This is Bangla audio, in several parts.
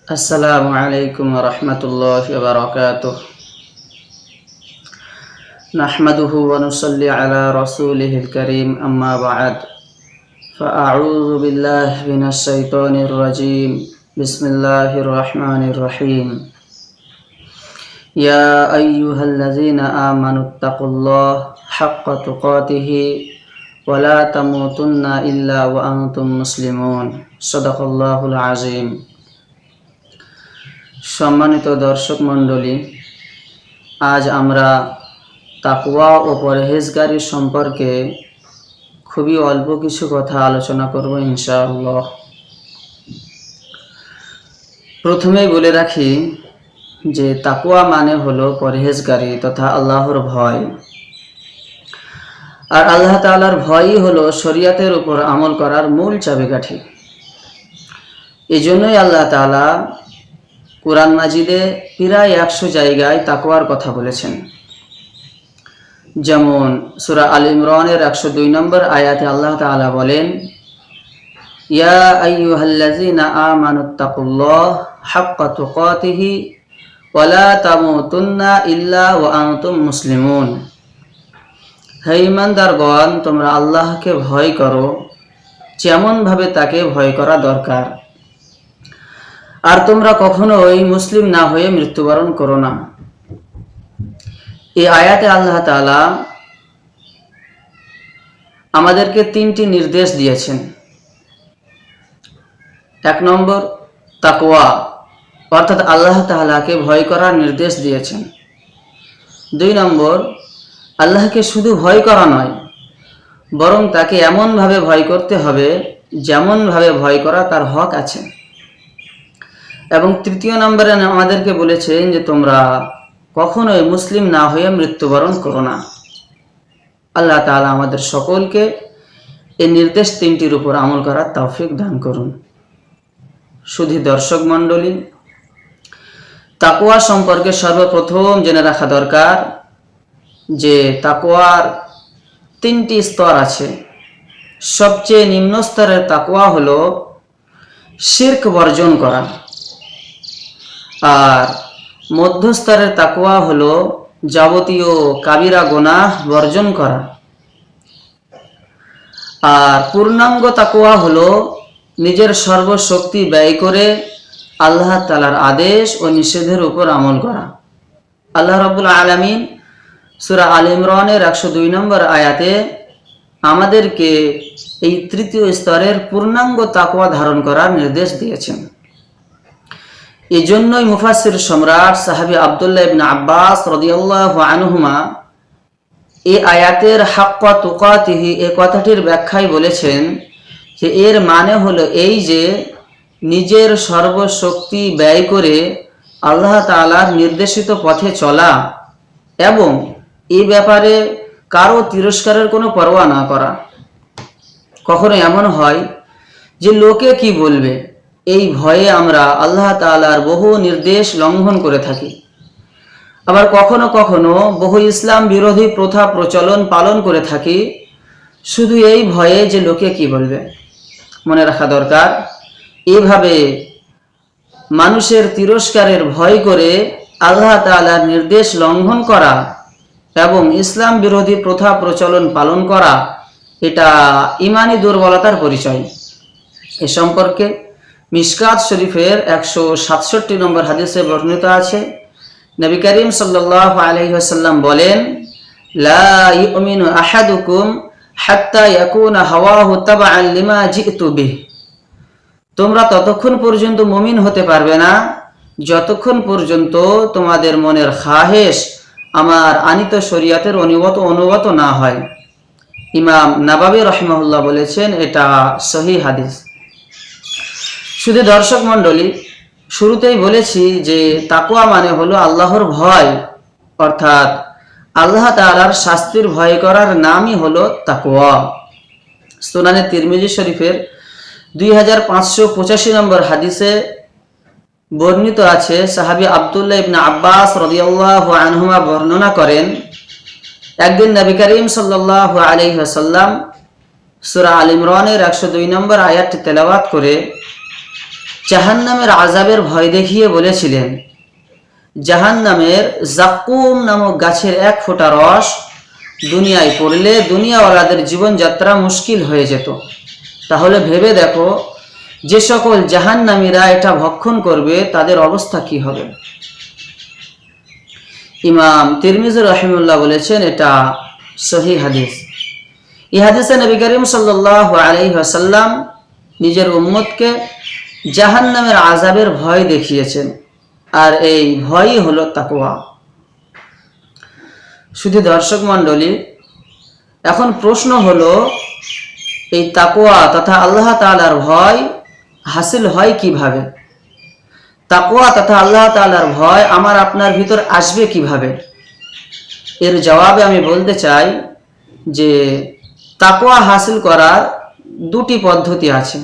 আসসালামু আলাইকুম ওয়া রাহমাতুল্লাহি ওয়া বারাকাতুহু। নাহমাদুহু ওয়া নুসাল্লি আলা রাসূলিহিল কারীম, আম্মা বা'দ। ফাআউযু বিল্লাহি মিনাশ শাইতানির রাজীম। বিসমিল্লাহির রাহমানির রহিম। ইয়া আইয়ুহাল্লাযীনা আমানুত্তাকুল্লাহ হাক্কা তুকাতিহি ওয়া লা তামুতুন্না ইল্লা ওয়া আনতুম মুসলিমুন। সাদাকাল্লাহুল আযীম। সম্মানিত দর্শক মণ্ডলী, আজ আমরা তাকওয়া ও পরহেজগারি সম্পর্কে খুবই অল্প কিছু কথা আলোচনা করব ইনশাআল্লাহ। প্রথমেই বলে রাখি যে তাকওয়া মানে হলো পরহেজগারি তথা আল্লাহর ভয়। আর আল্লাহ তাআলার ভয়ই হলো শরীয়তের উপর আমল করার মূল চাবিকাঠি। এই জন্যই আল্লাহ তাআলা কুরআন মাজিদে প্রায় 100 জায়গায় তাকওয়ার কথা বলেছেন। যেমন সূরা আল ইমরানের 102 নম্বর আয়াতে আল্লাহ তাআলা বলেন, ইয়া আইয়ুহাল্লাযীনা আমানুত্তাকুল্লাহ হাক্কা তুকাতিহি ওয়া লা তামুতুন্না ইল্লা ওয়া আনতুম মুসলিমুন। হে ঈমানদারগণ, তোমরা আল্লাহকে ভয় করো যেমনভাবে তাকে ভয় করা দরকার, আর তোমরা কখনোই মুসলিম না হয়ে মৃত্যুবরণ করো না। এই আয়াতে আল্লাহ তাআলা আমাদেরকে 3টি নির্দেশ দিয়েছেন। 1 নম্বর তাকওয়া, অর্থাৎ আল্লাহ তাআলাকে ভয় করার নির্দেশ দিয়েছেন। 2 নম্বর আল্লাহকে শুধু ভয় করা নয়, বরং তাকে এমনভাবে ভয় করতে হবে যেমনভাবে ভয় করা তার হক আছে। এবং 3 নম্বরে আমাদেরকে বলেছেন যে তোমরা কখনোই মুসলিম না হয়ে মৃত্যুবরণ করো না। আল্লাহ তাআলা আমাদের সকলকে এই নির্দেশ 3টির উপর আমল করার তৌফিক দান করুন। শুধু দর্শক মণ্ডলী, তাকওয়া সম্পর্কে সর্বপ্রথম জেনে রাখা দরকার যে তাকওয়ার 3টি স্তর আছে। সবচেয়ে নিম্ন স্তরের তাকওয়া হলো শিরক বর্জন করা, আর মধ্যস্তরের তাকওয়া হলো যাবতীয় কাবিরা গুনাহ বর্জন করা, আর পূর্ণাঙ্গ তাকওয়া হলো নিজের সর্বশক্তি ব্যয় করে আল্লাহ তাআলার আদেশ ও নিষেধের উপর আমল করা। আল্লাহ রাব্বুল আলামিন সূরা আল ইমরানের 102 নম্বর আয়াতে আমাদেরকে এই 3য় স্তরের পূর্ণাঙ্গ তাকওয়া ধারণ করার নির্দেশ দিয়েছেন। এই জন্যই মুফাসসির সম্রাট সাহাবী আব্দুল্লাহ ইবনে আব্বাস রাদিয়াল্লাহু আনহুমা এই আয়াতের হাক্কা তুকাতিহি এই কথাটির ব্যাখ্যায় বলেছেন যে এর মানে হলো এই যে নিজের সর্বশক্তি ব্যয় করে আল্লাহ তাআলার নির্দেশিত পথে চলা এবং এই ব্যাপারে কারো তিরস্কারের কোনো পরোয়া না করা। কখনো এমন হয় যে লোকে কি বলবে, এই ভয়ে আমরা আল্লাহ তাআলার বহু নির্দেশ লঙ্ঘন করে থাকি। আবার কখনো কখনো বহু ইসলাম বিরোধী প্রথা প্রচলন পালন করে থাকি শুধু এই ভয়ে যে লোকে কি বলবে। মনে রাখা দরকার, এইভাবে মানুষের তিরস্কারের ভয় করে আল্লাহ তাআলার নির্দেশ লঙ্ঘন করা এবং ইসলাম বিরোধী প্রথা প্রচলন পালন করা এটা ঈমানি দুর্বলতার পরিচয়। এ সম্পর্কে মিশকাত শরীফের 167 নম্বর হাদিসে বর্ণিত আছে, নবী করিম সাল্লাল্লাহু আলাইহি ওয়াসাল্লাম বলেন, লা ইউমিনু আহাদুকুম হাত্তা ইয়াকুনা হাওয়াহু তাবআন লিমা জিতু বিহ। তোমরা ততক্ষণ পর্যন্ত মুমিন হতে পারবে না যতক্ষণ পর্যন্ত তোমাদের মনের খাহেশ আমার আনিত শরীয়তের অনুগত না হয়। ইমাম নাবাবী রাহিমাহুল্লাহ বলেছেন এটা সহিহ হাদিস। শুধু দর্শক মণ্ডলী, শুরুতেই বলেছি যে তাকওয়া মানে হলো আল্লাহর ভয়, অর্থাৎ আল্লাহ তাআলার শাস্তির ভয় করার নামই হলো তাকওয়া। সুনানে তিরমিজি শরীফের 2585 নম্বর হাদিসে বর্ণিত আছে, সাহাবী আব্দুল্লাহ ইবনে আব্বাস রাদিয়াল্লাহু আনহুমা বর্ণনা করেন, একদিন নবী করিম সাল্লাল্লাহু আলাইহি ওয়াসাল্লাম সূরা আল ইমরানের 102 নম্বর আয়াতটি তেলাওয়াত করে জাহান্নামের আযাবের ভয় দেখিয়ে বলেছিলেন, জাহান্নামের জাক্কুম নামক গাছের এক ফোঁটা রস দুনিয়ায় পড়লে দুনিয়াওয়ালাদের জীবনযাত্রা মুশকিল হয়ে যেত। তাহলে ভেবে দেখো, যে সকল জাহান্নামীরা এটা ভক্ষণ করবে তাদের অবস্থা কি হবে। ইমাম তিরমিজি রাহিমাহুল্লাহ বলেছেন এটা সহিহ হাদিস। এই হাদিসে নবী করিম সাল্লাল্লাহু আলাইহি ওয়াসাল্লাম নিজের উম্মতকে জাহান্নামের আযাবের ভয় দেখিয়েছেন, আর এই ভয়ই হলো তাকওয়া। শুধু দর্শক মণ্ডলী, এখন প্রশ্ন হলো, এই তাকওয়া তথা আল্লাহ তাআলার ভয় হাসিল হয় কিভাবে? তাকওয়া তথা আল্লাহ তাআলার ভয় আমার আপনার ভিতর আসবে কিভাবে? এর জবাবে আমি বলতে চাই যে তাকওয়া হাসিল করার দুটি পদ্ধতি আছে।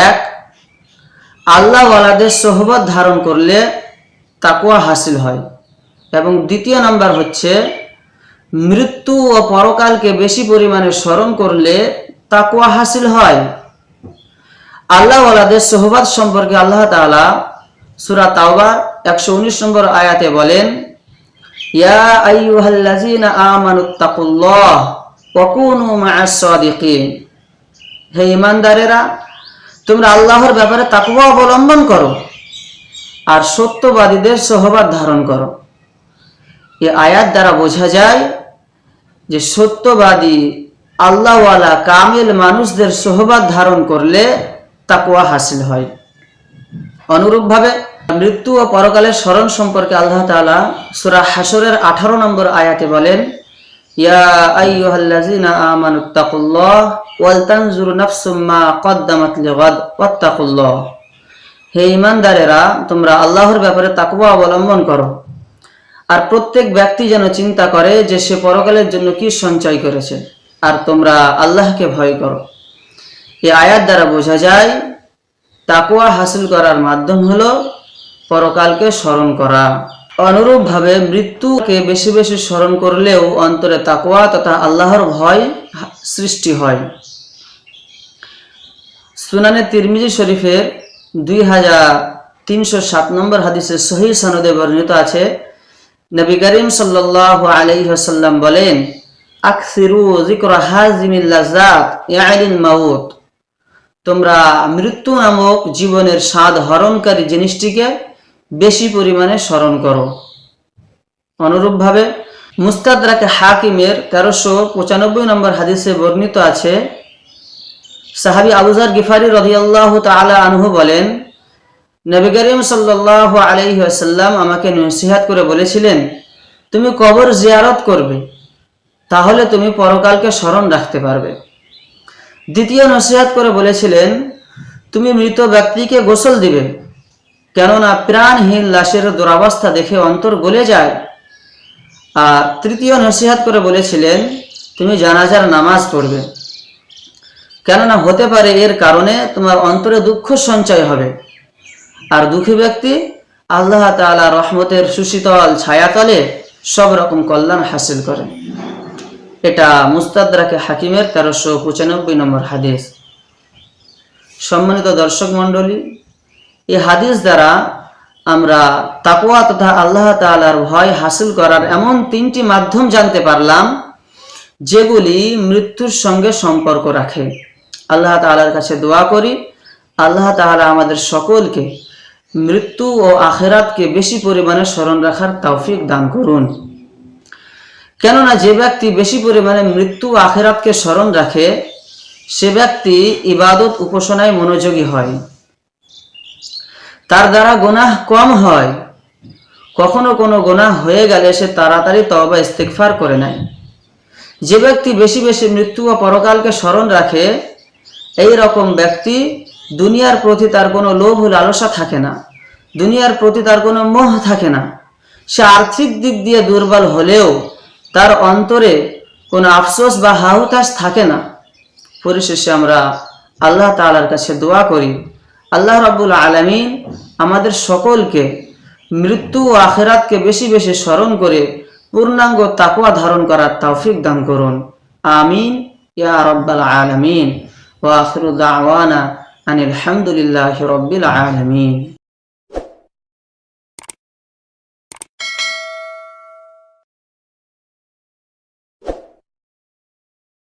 এক, আল্লাহওয়ালাদের সোহবত ধারণ করলে তাকওয়া হাসিল হয়, এবং দ্বিতীয় নাম্বার হচ্ছে মৃত্যু ও পরকালকে বেশি পরিমাণে স্মরণ করলে তাকওয়া হাসিল হয়। আল্লাহওয়ালাদের সোহবত সম্পর্কে আল্লাহ তাআলা সূরা তাওবার 119 নম্বর আয়াতে বলেন, ইয়া আইয়ুহাল্লাযীনা আমানুত্তাকুল্লাহ ওয়া কুনু মা'আস সাদিকিন। হে ঈমানদারেরা, তোমরা আল্লাহর ব্যাপারে তাকওয়া অবলম্বন করো আর সত্যবাদীদের সোহবত ধারণ করো। এই আয়াত দ্বারা বোঝা যায় যে সত্যবাদী আল্লাহওয়ালা কামিল মানুষদের সোহবত ধারণ করলে তাকওয়া হাসিল হয়। অনুরূপভাবে মৃত্যু ও পরকালের স্মরণ সম্পর্কে আল্লাহ তাআলা সূরা হাশরের 18 নম্বর আয়াতে বলেন, ইয়া আইয়ুহাল্লাযীনা আমানুত্তাকুল্লাহ ওয়াল তানজুর নাফসুম মা কদ্দামাত লিগাদ ওয়াত্তাকুল্লাহ। হে ঈমানদারেরা, তোমরা আল্লাহর ব্যাপারে তাকওয়া অবলম্বন করো, আর প্রত্যেক ব্যক্তি যেন চিন্তা করে যে সে পরকালের জন্য কি সঞ্চয় করেছে, আর তোমরা আল্লাহকে ভয় করো। এই আয়াত দ্বারা বোঝা যায় তাকওয়া হাসিল করার মাধ্যম হলো পরকালকে স্মরণ করা। অনুরূপভাবে মৃত্যুকে বেশি বেশি স্মরণ করলেও অন্তরে তাকওয়া তথা আল্লাহর ভয় সৃষ্টি হয়। সুনানে তিরমিজি শরীফের 2307 নম্বর হাদিসে সহিহ সনদে বর্ণিত আছে, নবী করিম সাল্লাল্লাহু আলাইহি ওয়াসাল্লাম বলেন, আকসিরু যিকরা হাযিমিল লাযাত ইয়াইলিল মাউত। তোমরা মৃত্যু নামক জীবনের স্বাদ হরণকারী জিনিসটিকে বেশি পরিমাণে স্মরণ করো। অনুরূপভাবে মুস্তাদরাকে হাকিমের 1395 নম্বর হাদিসে বর্ণিত আছে, সাহাবী আবু যর গিফারি রাদিয়াল্লাহু তাআলা আনহু বলেন, নবী করিম সাল্লাল্লাহু আলাইহি ওয়াসাল্লাম আমাকে নসিহত করে বলেছিলেন, তুমি কবর জিয়ারত করবে, তাহলে তুমি পরকালকে স্মরণ রাখতে পারবে। দ্বিতীয় নসিহত করে বলেছিলেন, তুমি মৃত ব্যক্তিকে গোসল দিবে, কেননা প্রাণহীন লাশের দুরবস্থা দেখে অন্তর গলে যায়। আর তৃতীয় নসিহত করে বলেছিলেন, তুমি জানাজার নামাজ পড়বে, কেননা হতে পারে এর কারণে তোমার অন্তরে দুঃখ সঞ্চয় হবে, আর দুঃখী ব্যক্তি আল্লাহ তাআলা রহমতের সুশীতল ছায়াতলে সব রকম কল্যাণ হাসিল করে। এটা মুস্তাদরাকে হাকিমের 1395 নম্বর হাদিস। সম্মানিত দর্শক মণ্ডলী, এই হাদিস দ্বারা আমরা তাকওয়া তথা আল্লাহ তাআলার ভয় হাসিল করার এমন 3টি মাধ্যম জানতে পারলাম যেগুলি মৃত্যুর সঙ্গে সম্পর্ক রাখে। আল্লাহ তাআলার কাছে দোয়া করি, আল্লাহ তাআলা আমাদের সকলকে মৃত্যু ও আখিরাতকে বেশি পরিমাণে স্মরণ রাখার তৌফিক দান করুন। কেননা যে ব্যক্তি বেশি পরিমাণে মৃত্যু ও আখিরাতকে স্মরণ রাখে সে ব্যক্তি ইবাদত উপাসনায় মনোযোগী হয়, তার দ্বারা গুনাহ কম হয়, কখনো কোনো গুনাহ হয়ে গেলে সে তাড়াতাড়ি তওবা ইস্তিগফার করে নেয়। যে ব্যক্তি বেশি বেশি মৃত্যু ও পরকালকে স্মরণ রাখে এই রকম ব্যক্তি দুনিয়ার প্রতি তার কোনো লোভ লালসা থাকে না, দুনিয়ার প্রতি তার কোনো মোহ থাকে না। সে আর্থিক দিক দিয়ে দুর্বল হলেও তার অন্তরে কোনো আফসোস বা হাহুতাশ থাকে না। পরিশেষে আমরা আল্লাহ তাআলার কাছে দোয়া করি, আল্লাহ রাব্বুল আলামিন আমাদের সকলকে মৃত্যু ও আখিরাতকে বেশি বেশি স্মরণ করে পূর্ণাঙ্গ তাকওয়া ধারণ করার তৌফিক দান করুন। আমিন ইয়া রাব্বাল আলামিন। ওয়া আখিরু দাওয়ানা আনিল হামদুলিল্লাহি রাব্বিল আলামিন।